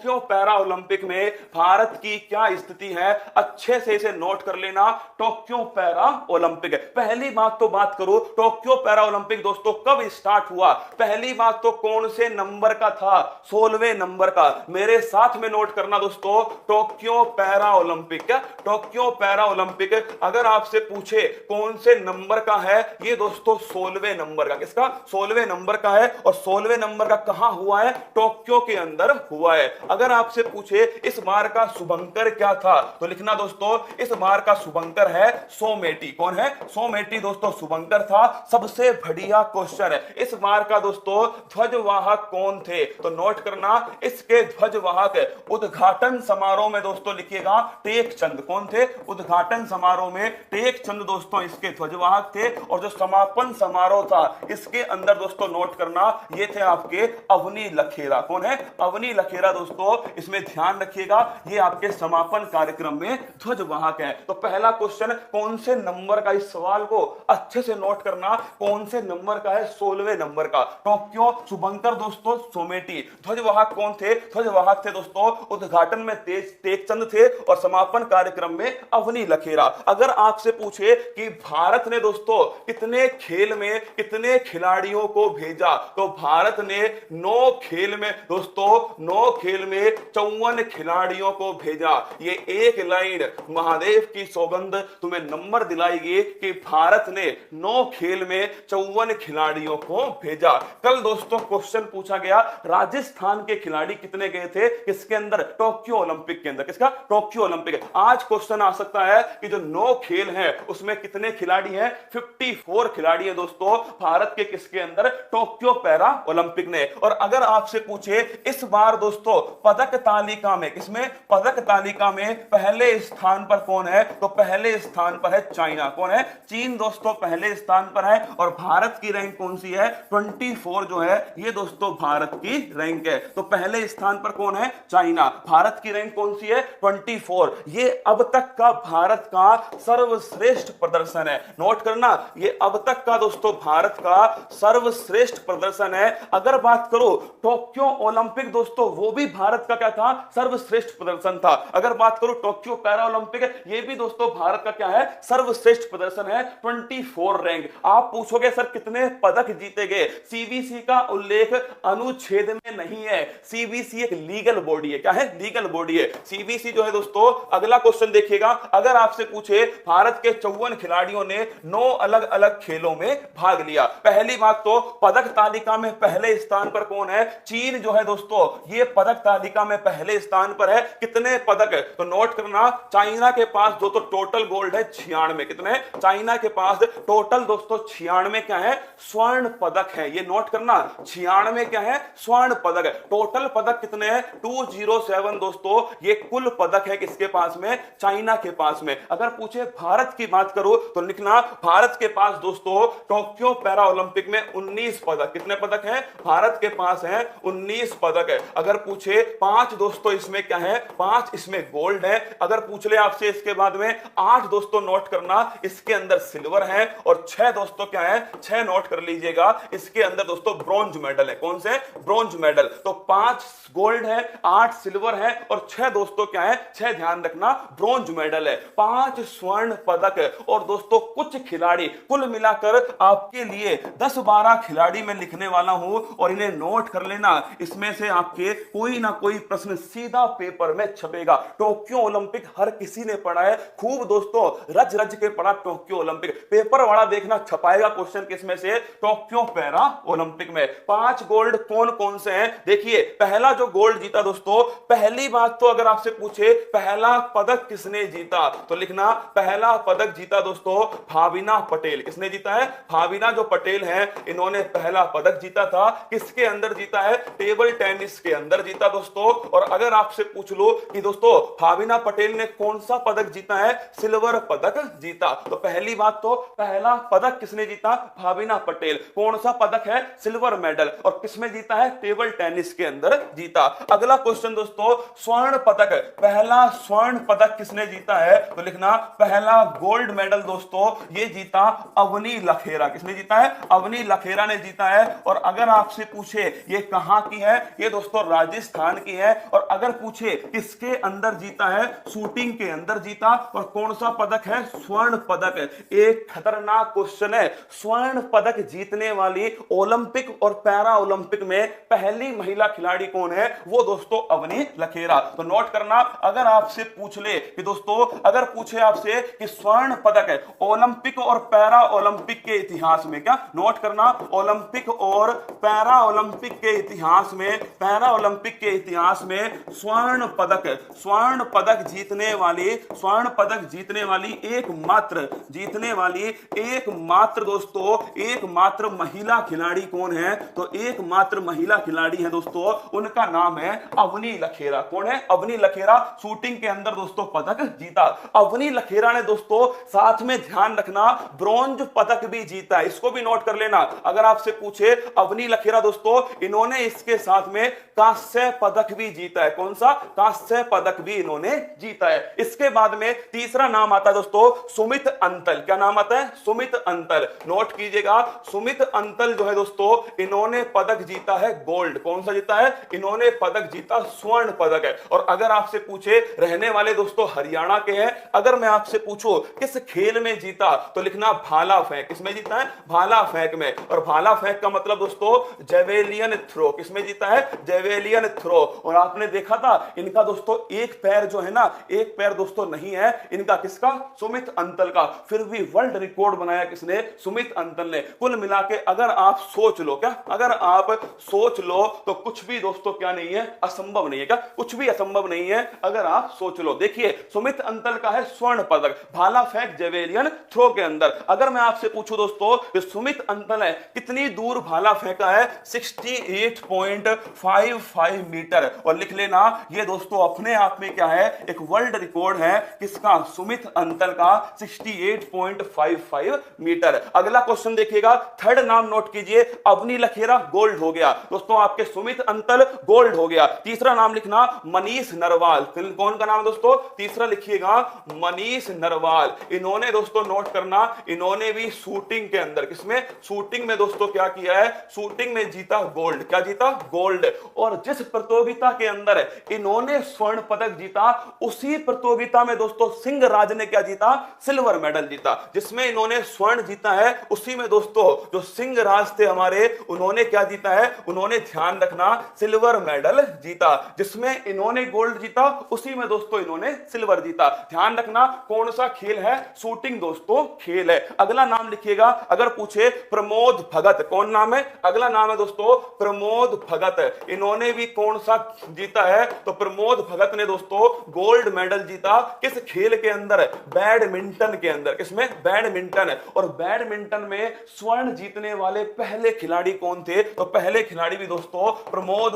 Tokyo para Olympic में भारत की क्या स्थिति है, अच्छे से इसे नोट कर लेना। टोक्यो पैरा ओलंपिक है। पहली बात तो बात करो, टोक्यो पैरा ओलंपिक दोस्तों कब स्टार्ट हुआ? पहली बात तो कौन से नंबर का था? 16वें नंबर का। मेरे साथ में नोट करना दोस्तों, Tokyo para Olympic. Tokyo para Olympic अगर आपसे पूछे कौन से नंबर का है, ये दोस्तों 16वें नंबर का। किसका? 16वें नंबर का है। और 16वें नंबर का कहां हुआ है? टोक्यो के अंदर हुआ है। अगर आपसे पूछे इस बार का शुभंकर क्या था, तो लिखना दोस्तों इस बार का शुभंकर है सोमेटी। कौन है? सोमेटी दोस्तों शुभंकर था। सबसे बढ़िया क्वेश्चन है। इस बार का दोस्तों ध्वजवाहक कौन थे? तो नोट करना, इसके ध्वजवाहक उद्घाटन समारोह में दोस्तों लिखिएगा टेकचंद। कौन थे? उद्घाटन समारोह में टेकचंद दोस्तों इसके ध्वजवाहक थे। और जो समापन समारोह था इसके अंदर दोस्तों नोट करना, ये थे आपके अवनी लखेरा। कौन है? अवनी लखेरा दोस्तों, इसमें ध्यान रखिएगा, ये आपके समापन कार्यक्रम में ध्वजवाहक है। तो पहला क्वेश्चन कौन से नंबर का, इस सवाल को अच्छे से नोट करना, कौन से नंबर का है? 16वें नंबर का। टोक्यो शुभंकर दोस्तों सोमेटी। ध्वजवाहक कौन थे? ध्वजवाहक थे दोस्तों उद्घाटन में टेकचंद थे और समापन कार्यक्रम में अवनी लखेरा। अगर आपसे पूछे कि भारत ने दोस्तों कितने खेल में कितने खिलाड़ियों को भेजा, तो भारत ने 9 खेल में दोस्तों 9 खेल में 54 खिलाड़ियों को भेजा। ये एक लाइन महादेव की सौगंध तुम्हें नंबर दिलाएगी कि भारत ने 9 खेल में 54 खिलाड़ियों को भेजा। कल दोस्तों क्वेश्चन पूछा गया राजस्थान के खिलाड़ी कितने गए थे किसके अंदर? टोक्यो ओलंपिक के अंदर। किसका? Tokyo Olympic. आज क्वेश्चन आ सकता है कि जो 9 खेल हैं उसमें कितने खिलाड़ी हैं? 54 खिलाड़ी हैं दोस्तों भारत के किसके अंदर? टोक्यो पैरा ओलंपिक ने। और अगर आपसे पूछे इस बार दोस्तों पदक तालिका में, किसमें? पदक तालिका में पहले स्थान पर कौन है? तो पहले स्थान पर है चाइना। कौन है? चीन दोस्तों पहले स्थान पर है। और भारत की रैंक कौन सी है? 24 जो है ये दोस्तों भारत की रैंक है। तो पहले स्थान पर कौन है? चाइना। भारत की रैंक कौन सी है? 24। ये अब तक का भारत का सर्वश्रेष्ठ प्रदर्शन है। नोट करना, ये अब तक का दोस्तों भारत का सर्वश्रेष्ठ प्रदर्शन है। अगर बात करो टोक्यो ओलंपिक दोस्तों, वो भी भारत का क्या था? सर्वश्रेष्ठ प्रदर्शन था। अगर बात करो टोक्यो पैरा ओलंपिक, ये भी दोस्तों भारत का क्या है? सर्वश्रेष्ठ प्रदर्शन है। 24 रैंक। आप पूछोगे सर कितने पदक जीते गए? सीबीसी का उल्लेख अनुच्छेद में नहीं है। सीबीसी एक लीगल बॉडी है। क्या है? लीगल बॉडी है सीबीसी जो है दोस्तों। अगला क्वेश्चन देखिएगा, अगर आपसे पूछे भारत के 54 खिलाड़ियों ने 9 अलग अलग खेलों में भाग लिया। पहली बात तो पदक तालिका में पहले स्थान पर कौन है? चीन जो है दोस्तों, ये पदक तालिका में पहले स्थान पर है। कितने पदक? तो नोट करना, चाइना के पास दोस्तों टोटल गोल्ड है 96। कितने? चाइना के पास टोटल दोस्तों 96 क्या है? स्वर्ण पदक है। ये नोट करना, 96 क्या है? स्वर्ण पदक। टोटल पदक कितने हैं? 207 दोस्तों, ये कुल पदक है किसके पास में? चाइना के पास में। अगर पूछे भारत की बात करो तो लिखना, भारत के पास दोस्तों टोक्यो पैरा ओलंपिक में 19 पदक। कितने पदक हैं? भारत के पास हैं 19 पदक है। अगर पूछे 5 दोस्तों इसमें क्या है? 5 इसमें गोल्ड है। अगर पूछ ले आपसे इसके बाद में 8 दोस्तों नोट करना, इसके अंदर सिल्वर है। और 6 दोस्तों क्या है? 6 नोट कर लीजिएगा, इसके अंदर दोस्तों ब्रॉन्ज मेडल है। कौन से? Bronze medal. तो 5 गोल्ड है, 8 सिल्वर है और 6 दोस्तों क्या है? 6 ध्यान रखना ब्रॉन्ज मेडल है। 5 स्वर्ण पदक। और दोस्तों कुछ खिलाड़ी, कुल मिलाकर आपके लिए 10-12 खिलाड़ी मैं लिखने वाला हूं और इन्हें नोट कर लेना। इसमें से आपके कोई ना कोई प्रश्न सीधा पेपर में छपेगा। टोक्यो ओलंपिक हर किसी ने पढ़ा है खूब दोस्तों, रज रज के पढ़ा टोक्यो ओलंपिक। पेपर वाला देखना छपाएगा क्वेश्चन किसमें से? टोक्यो पैरा ओलंपिक में। 5 गोल्ड कौन कौन से हैं? देखिए पहला जो गोल्ड जीता दोस्तों, पहली बात तो अगर आपसे पूछे पहला पदक किसने जीता, तो लिखना पहला पदक जीता दोस्तों भाविना पटेल। किसने जीता है? भाविना जो पटेल है, इन्होंने पहला पदक जीता था। किसके अंदर जीता है? टेबल टेनिस के अंदर जीता दोस्तों। और अगर आपसे पूछ लो कि दोस्तों भाविना पटेल ने कौन सा पदक जीता है? सिल्वर पदक जीता। तो पहली बात तो पहला पदक किसने जीता? भाविना पटेल। कौन सा पदक है? Silver medal. और किसमें जीता है? टेबल टेनिस के अंदर जीता। अगला क्वेश्चन दोस्तों स्वर्ण पदक, पहला स्वर्ण पदक किसने जीता है? तो लिखना पहला गोल्ड मेडल दोस्तों ये जीता अवनी लखेरा। किसने जीता है? अवनी लखेरा ने जीता है। और अगर आपसे पूछे ये कहां की है? ये दोस्तों राजस्थान ध्यान की है। और अगर पूछे किसके अंदर जीता है, शूटिंग के अंदर जीता, और कौन सा पदक है, स्वर्ण पदक। एक खतरनाक क्वेश्चन है, स्वर्ण पदक जीतने वाली ओलंपिक और पैरा ओलंपिक में पहली महिला खिलाड़ी कौन है, वो दोस्तों अवनी लखेरा। तो नोट करना, अगर आपसे पूछ ले कि दोस्तों, अगर पूछे आपसे कि स्वर्ण पदक है ओलंपिक और पैरा ओलंपिक के इतिहास में, क्या नोट करना, ओलंपिक और पैरा ओलंपिक के इतिहास में, पैरा ओलंपिक के इतिहास में स्वर्ण पदक जीतने वाली, स्वर्ण पदक जीतने वाली एकमात्र दोस्तों, एकमात्र महिला खिलाड़ी कौन है, तो एकमात्र महिला खिलाड़ी है दोस्तों, उनका नाम है अवनी लखेरा। कौन है, अवनी लखेरा। शूटिंग के अंदर दोस्तों पदक जीता अवनी लखेरा ने दोस्तों। साथ में ध्यान रखना, ब्रॉन्ज पदक भी जीता है, इसको भी नोट कर लेना। अगर आपसे पूछे अवनी लखेरा दोस्तों, इन्होंने इसके साथ में कांस्य पदक भी जीता है। कौन सा, कांस्य पदक भी इन्होंने जीता है। इसके बाद में तीसरा नाम आता है दोस्तों सुमित अंतल। क्या नाम आता है, सुमित अंतल। नोट कीजिएगा, सुमित अंतल जो है दोस्तों, इन्होंने पदक जीता है गोल्ड। कौन सा जीता है, इन्होंने पदक जीता स्वर्ण पदक है। और अगर आपसे पूछे, रहने वाले दोस्तों हरियाणा के हैं, अगर मैं आपसे पूछूं किस खेल में जीता, तो लिखना भाला फेंक। किसमें जीता है, भाला फेंक में। और भाला फेंक का मतलब दोस्तों जेवेलियन थ्रो। किसमें जीता है, जेवेलियन थ्रो। और आपने देखा था इनका दोस्तों एक पैर जो है ना, एक पैर दोस्तों नहीं है इनका, किसका, सुमित अंतल का। फिर भी वर्ल्ड रिकॉर्ड बनाया किसने, सुमित अंतल ने। कुल मिला के अगर आप सोच लो, क्या अगर आप सोच लो तो कुछ भी दोस्तों क्या नहीं है, असंभव नहीं है। क्या कुछ भी असंभव नहीं है अगर आप सोच लो। देखिए सुमित अंतल का है स्वर्ण पदक भाला फेंक जेवेलियन थ्रो के अंदर। अगर मैं आपसे पूछूं दोस्तों, सुमित अंतल है कितनी दूर भाला फेंका है, 68.55 मीटर। और लिख लेना, ये दोस्तों अपने आप में क्या है, एक वर्ल्ड रिकॉर्ड है। किसका, सुमित अंतल का 68.55 मीटर। अगला क्वेश्चन देखिएगा, थर्ड नाम नोट कीजिए, अवनी लखेरा गोल्ड हो गया दोस्तों, आपके सुमित अंतल गोल्ड हो गया। तीसरा नाम लिखना मनीष नरवाल। कौन का नाम दोस्तों, तीसरा लिखिएगा मनीष नरवाल। इन्होंने दोस्तों नोट करना, इन्होंने भी शूटिंग के अंदर, किसमें, शूटिंग में दोस्तों क्या किया है, शूटिंग में जीता गोल्ड। क्या जीता, गोल्ड। और जिस प्रतियोगिता के अंदर इन्होंने स्वर्ण पदक जीता, उसी प्रतियोगिता में दोस्तों सिंह राज ने क्या जीता, सिल्वर मेडल जीता। जिसमें इन्होंने स्वर्ण जीता है, उसी में दोस्तों जो सिंह राज थे हमारे, उन्होंने क्या जीता है, उन्होंने ध्यान रखना सिल्वर मेडल जीता। जिसमें इन्होंने गोल्ड जीता, उसी में दोस्तों इन्होंने सिल्वर जीता। ध्यान रखना कौन सा खेल है, शूटिंग दोस्तों खेल है। अगला नाम लिखिएगा, अगर पूछे प्रमोद भगत। कौन नाम है, अगला नाम है दोस्तों प्रमोद भगत। इन्होंने भी कौन सा जीता है, तो प्रमोद भगत ने दोस्तों गोल्ड मेडल जीता। किस खेल के अंदर, बैडमिंटन के अंदर। किसमें, बैडमिंटन। और बैडमिंटन में स्वर्ण जीतने वाले पहले खिलाड़ी कौन थे, तो पहले खिलाड़ी भी दोस्तों प्रमोद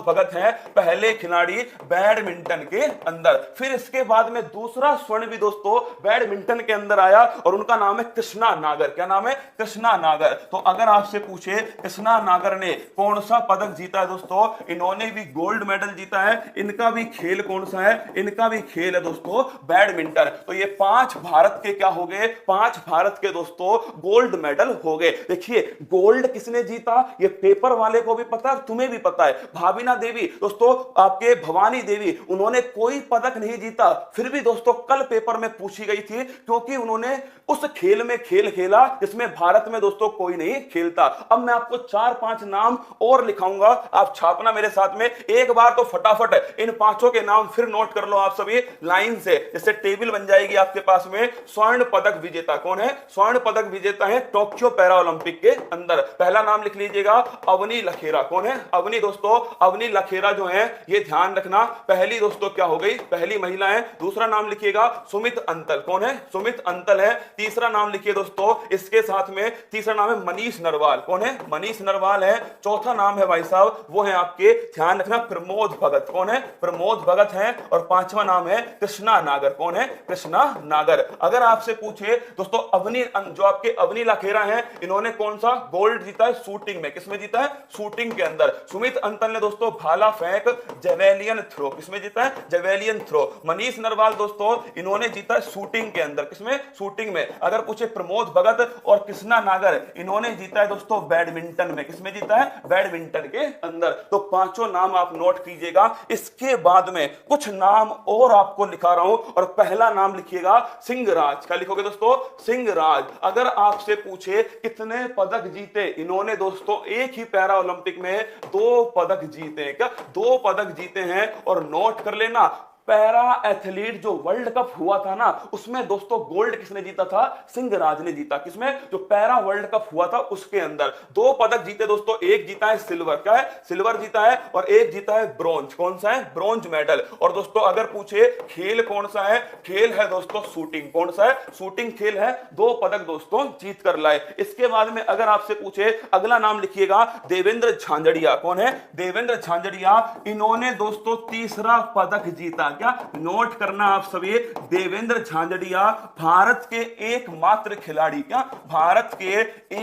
भगत है, पहले खिलाड़ी बैडमिंटन के अंदर। फिर इसके बाद में दूसरा स्वर्ण भी दोस्तों बैडमिंटन के अंदर आया, और उनका नाम है कृष्णा नागर। क्या नाम है, कृष्णा नागर। तो अगर आपसे पूछे कृष्णा नागर ने कौन सा पदक जीता है दोस्तों, इन्होंने भी गोल्ड मेडल जीता है। इनका भी खेल कौन सा है, इनका भी खेल है दोस्तों बैडमिंटन। तो ये 5 भारत के क्या हो गए, 5 भारत के दोस्तों गोल्ड मेडल हो गए। देखिए गोल्ड किसने जीता, ये पेपर वाले को भी पता है, तुम्हें भी पता है। भाविना देवी दोस्तों, आपके भवानी देवी, उन्होंने कोई पदक नहीं जीता, फिर भी दोस्तों कल पेपर में पूछी गई थी, क्योंकि उन्होंने उस खेल में खेल खेला जिसमें भारत में दोस्तों कोई नहीं खेलता। अब मैं आपको 4-5 नाम और लिखाऊंगा, आप छापना मेरे साथ में। एक बार तो फटाफट इन 5 के नाम फिर नोट कर लो आप सभी लाइन से, जिससे टेबल बन जाएगी आपके पास में। स्वर्ण पदक विजेता कौन है, स्वर्ण पदक विजेता है टोक्यो पैरा ओलंपिक के अंदर। पहला नाम लिख लीजिएगा अवनी लखेरा। कौन है, अवनी दोस्तों, अवनी लखेरा जो है, ये ध्यान रखना पहली दोस्तों क्या हो गई, पहली महिला है। दूसरा नाम लिखिएगा सुमित अंतल। कौन है, सुमित अंतल है। तीसरा नाम लिखिए दोस्तों, इसके साथ में तीसरा नाम है मनीष नरवाल। कौन है, मनीष नरवाल है। चौथा नाम है भाई साहब, वो है आपके, ध्यान रखना, प्रमोद भगत। कौन है, प्रमोद भगत है। और 5वां नाम है कृष्णा नागर। कौन है, कृष्णा नागर। अगर आपसे पूछे दोस्तों अवनी, जो आपके अवनी लखेरा है, इन्होंने कौन सा गोल्ड जीता है, शूटिंग में। किसमें जीता है, शूटिंग के अंदर। सुमित अंतल ने दोस्तों भाला फेंक जेवेलियन थ्रो, किसमें जीता है, जेवेलियन थ्रो। मनीष नरवाल दोस्तों, इन्होंने जीता है शूटिंग के अंदर। किसमें, शूटिंग में। अगर पूछे प्रमोद भगत और कृष्णा नागर, इन्होंने जीता है दोस्तों बैडमिंटन में। किसमें जीता है, बैडमिंटन के अंदर। तो 5 नाम आप नोट कीजिएगा। इसके बाद में कुछ नाम और आपको लिखा रहा हूं, और पहला नाम लिखिएगा सिंहराज। क्या लिखोगे दोस्तों? सिंहराज। अगर आपसे पूछे कितने पदक जीते इन्होंने दोस्तों, एक ही पैरा ओलंपिक में 2 पदक जीते हैं। क्या 2 पदक जीते हैं? और नोट कर लेना, पैरा एथलीट जो वर्ल्ड कप हुआ था ना, उसमें दोस्तों गोल्ड किसने जीता था? सिंहराज ने जीता। किसमें? जो पैरा वर्ल्ड कप हुआ था उसके अंदर 2 पदक जीते दोस्तों। एक जीता है सिल्वर, क्या है? सिल्वर जीता है, और एक जीता है ब्रॉन्ज। कौन सा है? Bronze medal. और दोस्तों अगर पूछे खेल कौन सा है? खेल है दोस्तों शूटिंग। कौन सा है? शूटिंग खेल है। 2 पदक दोस्तों जीत कर लाए। इसके बाद में अगर आपसे पूछे, अगला नाम लिखिएगा देवेंद्र झांझड़िया। कौन है? देवेंद्र झांझड़िया। इन्होंने दोस्तों तीसरा पदक जीता। क्या नोट करना आप सभी, देवेंद्र झांझड़िया भारत के एकमात्र खिलाड़ी, क्या भारत के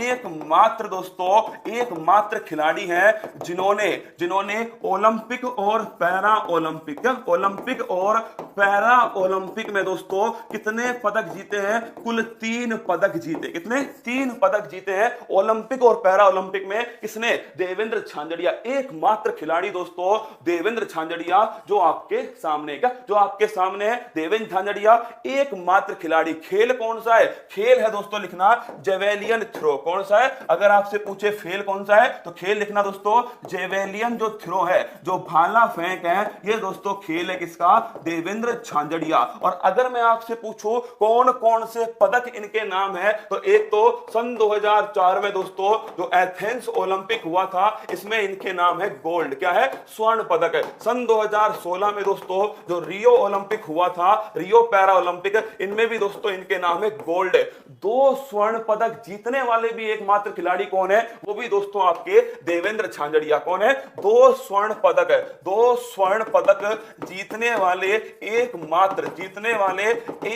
एकमात्र दोस्तों एकमात्र खिलाड़ी हैं जिन्होंने ओलंपिक और पैरा ओलंपिक, क्या ओलंपिक और पैरा ओलंपिक में दोस्तों कितने पदक जीते हैं? कुल 3 पदक जीते। कितने? 3 पदक जीते हैं ओलंपिक और पैरा ओलंपिक में। किसने? देवेंद्र झांझड़िया। एकमात्र खिलाड़ी दोस्तों देवेंद्र झांझड़िया, जो आपके सामने, क्या जो आपके सामने है देवेंद्र झांझड़िया, एकमात्र खिलाड़ी। खेल कौन सा है? खेल है दोस्तों लिखना जेवेलियन थ्रो। कौन सा है? अगर आपसे पूछे खेल कौन सा है तो खेल लिखना दोस्तों जेवेलियन जो थ्रो है, जो भाला फेंक है, ये दोस्तों खेल है किसका? देवेंद्र झांझड़िया। और अगर मैं आपसे पूछूं कौन कौन से पदक इनके नाम है, तो एक तो सन 2004 में दोस्तों जो एथेंस ओलंपिक हुआ था, इसमें इनके नाम है गोल्ड। क्या है? स्वर्ण पदक है। सन 2016 में दोस्तों जो रियो ओलंपिक हुआ था, रियो पैरा ओलंपिक, इनमें भी दोस्तों इनके नाम है गोल्ड। 2 स्वर्ण पदक जीतने वाले भी एकमात्र खिलाड़ी कौन है? वो भी दोस्तों आपके देवेंद्र झांझड़िया। कौन है? 2 स्वर्ण पदक है। 2 स्वर्ण पदक जीतने वाले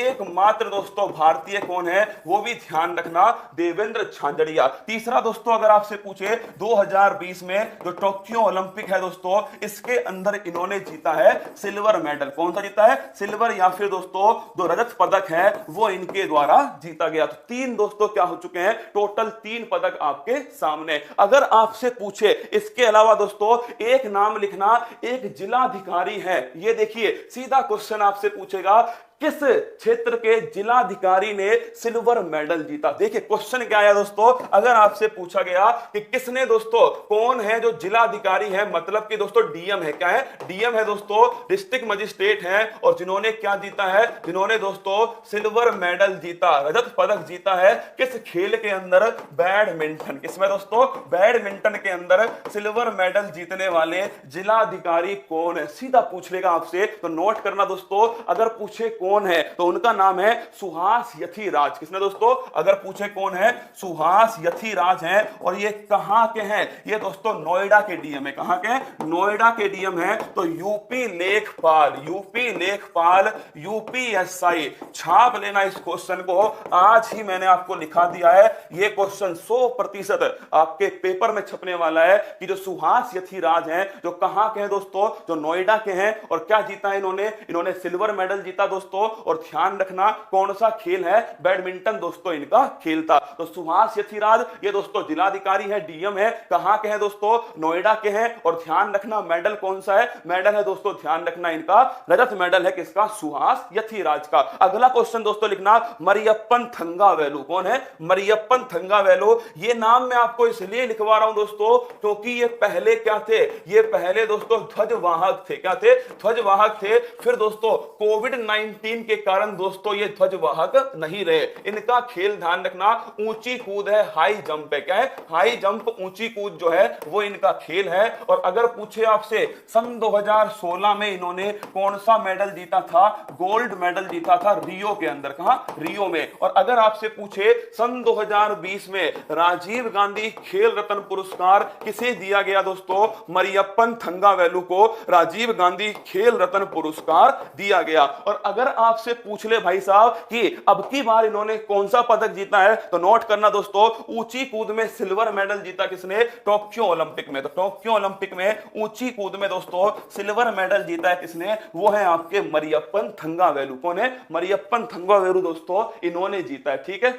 एकमात्र दोस्तों भारतीय कौन है? वो भी ध्यान रखना देवेंद्र झांझड़िया। तीसरा दोस्तों अगर आपसे पूछे 2020 में जो टोक्यो ओलंपिक है दोस्तों, इसके अंदर इन्होंने जीता है सिल्वर मेडल। कौन सा जीता है? सिल्वर, या फिर दोस्तों जो रजत पदक है वो इनके द्वारा जीता गया। तो 3 दोस्तों क्या हो चुके हैं? टोटल 3 पदक आपके सामने। अगर आपसे पूछे इसके अलावा दोस्तों एक नाम लिखना, एक जिलाधिकारी है, ये देखिए सीधा क्वेश्चन आपसे पूछेगा किस क्षेत्र के जिलाधिकारी ने सिल्वर मेडल जीता। देखिए क्वेश्चन क्या है दोस्तों, अगर आपसे पूछा गया कि किसने दोस्तों, कौन है जो जिलाधिकारी है, मतलब कि दोस्तों डीएम है। क्या है? डीएम है दोस्तों, डिस्ट्रिक्ट मजिस्ट्रेट है, और जिन्होंने क्या जीता है? जिन्होंने दोस्तों सिल्वर मेडल जीता, रजत पदक जीता है। किस खेल के अंदर? बैडमिंटन। किसमें दोस्तों? बैडमिंटन के अंदर सिल्वर मेडल जीतने वाले जिलाधिकारी कौन है? सीधा पूछ लेगा आपसे, तो नोट करना दोस्तों। अगर पूछे कौन है तो उनका नाम है सुहास यथिराज। किसने दोस्तों? अगर पूछे कौन है? सुहास यथिराज हैं। और ये कहां के हैं? ये दोस्तों नोएडा के डीएम है। कहां के? नोएडा के डीएम है। तो यूपी लेखपाल यूपीएसआई। छाप लेना इस क्वेश्चन को, आज ही मैंने आपको लिखा दिया है। ये क्वेश्चन 100% आपके पेपर में छपने वाला है कि जो सुहास यथिराज हैं, जो कहां के हैं दोस्तों? जो नोएडा के हैं। और क्या जीता है इन्होंने सिल्वर मेडल जीता दोस्तों। और ध्यान रखना कौन सा खेल है? बैडमिंटन दोस्तों इनका खेल था। तो सुहास यथिराज ये दोस्तों जिलाधिकारी है, डीएम है। कहां के हैं दोस्तों? नोएडा के हैं। और ध्यान रखना मेडल कौन सा है? मेडल है दोस्तों, ध्यान रखना इनका रजत मेडल है। किसका? सुहास यथिराज का। अगला क्वेश्चन दोस्तों लिखना मरियप्पन थंगावेलु। कौन है? मरियप्पन थंगावेलु। ये नाम मैं आपको इसलिए लिखवा रहा हूं दोस्तों क्योंकि ये पहले क्या थे? ये पहले दोस्तों ध्वजवाहक थे। क्या थे? ध्वजवाहक थे। फिर दोस्तों कोविड-19 के कारण दोस्तों ये ध्वजवाहक नहीं रहे। इनका खेल ध्यान रखना ऊंची कूद है, हाई जंप है। क्या है? हाई जंप, ऊंची कूद जो है वो इनका खेल है। और अगर पूछे आपसे सन 2016 में इन्होंने कौन सा मेडल जीता था? गोल्ड मेडल जीता था रियो के अंदर। कहां? रियो में। और अगर आपसे पूछे सन 2020 में राजीव गांधी खेल रत्न पुरस्कार किसे दिया गया दोस्तों? मरियप्पन थंगावेलु को राजीव गांधी खेल रत्न पुरस्कार दिया गया। और अगर आपसे पूछ ले भाई साहब कि अब की बार इन्होंने कौन सा पदक जीता है, तो नोट करना दोस्तों ऊंची कूद में सिल्वर मेडल जीता किसने? टोक्यो ओलंपिक में। तो टोक्यो ओलंपिक में ऊंची कूद में दोस्तों सिल्वर मेडल जीता है किसने? वो है आपके मरियप्पन थंगावेलु। कौन है? मरियप्पन थंगावेलु दोस्तों, इन्होंने जीता है। ठीक है।